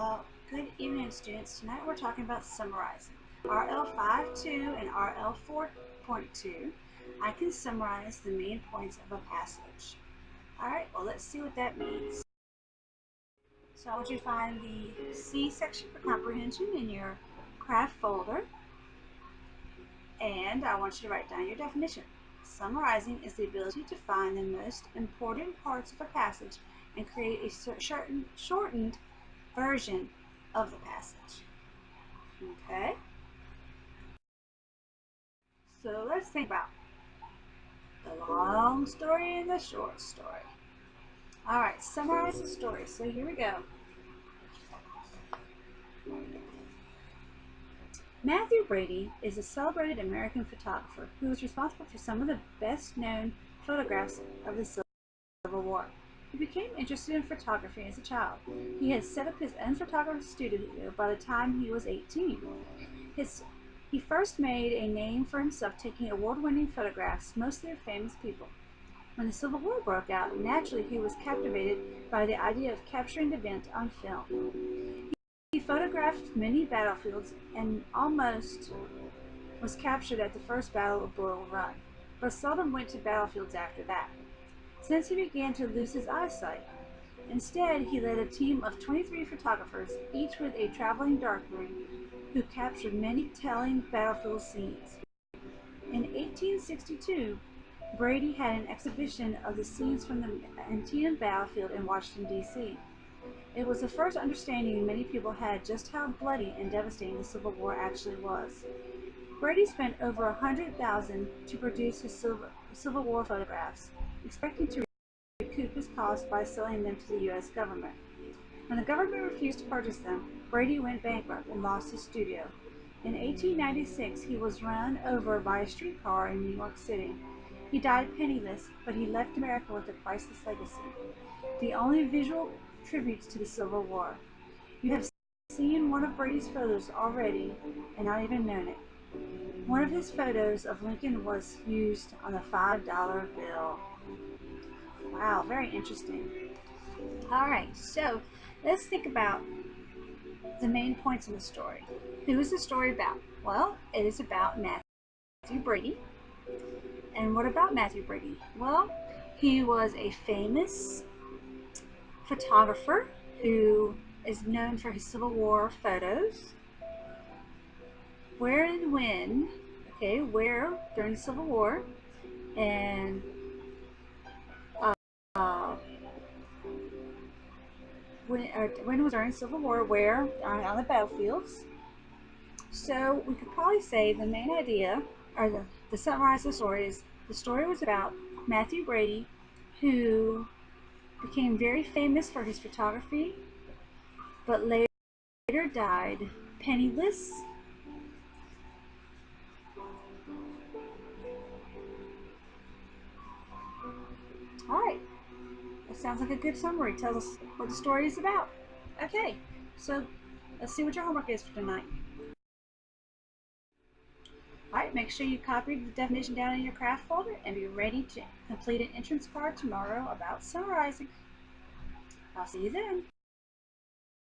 Well, good evening, students. Tonight we're talking about summarizing. RL 5.2 and RL 4.2. I can summarize the main points of a passage. Alright, well, let's see what that means. So I want you to find the C section for comprehension in your craft folder. And I want you to write down your definition. Summarizing is the ability to find the most important parts of a passage and create a shortened version of the passage. Okay? So let's think about the long story and the short story. Alright, summarize the story. So here we go. Mathew Brady is a celebrated American photographer who is responsible for some of the best known photographs of the Civil War. He became interested in photography as a child. He had set up his own photography studio by the time he was 18. He first made a name for himself taking award-winning photographs, mostly of famous people. When the Civil War broke out, naturally he was captivated by the idea of capturing the event on film. He photographed many battlefields and almost was captured at the First Battle of Bull Run, but seldom went to battlefields after that, since he began to lose his eyesight. Instead, he led a team of 23 photographers, each with a traveling darkroom, who captured many telling battlefield scenes. In 1862, Brady had an exhibition of the scenes from the Antietam battlefield in Washington, D.C. It was the first understanding many people had just how bloody and devastating the Civil War actually was. Brady spent over $100,000 to produce his Civil War photographs, expecting to recoup his costs by selling them to the U.S. government. When the government refused to purchase them, Brady went bankrupt and lost his studio. In 1896, he was run over by a streetcar in New York City. He died penniless, but he left America with a priceless legacy, the only visual tributes to the Civil War. You have seen one of Brady's photos already and not even known it. One of his photos of Lincoln was used on a $5 bill. Wow, very interesting. Alright, so let's think about the main points in the story. Who is the story about? Well, it is about Mathew Brady. And what about Mathew Brady? Well, he was a famous photographer who is known for his Civil War photos. Where and when, where during the Civil War, and when was during the Civil War, where on the battlefields. So we could probably say the main idea, or the summarize the story, is the story was about Mathew Brady, who became very famous for his photography, but later died penniless. Alright, that sounds like a good summary. Tells us what the story is about. Okay, so let's see what your homework is for tonight. Alright, make sure you copy the definition down in your craft folder and be ready to complete an entrance card tomorrow about summarizing. I'll see you then.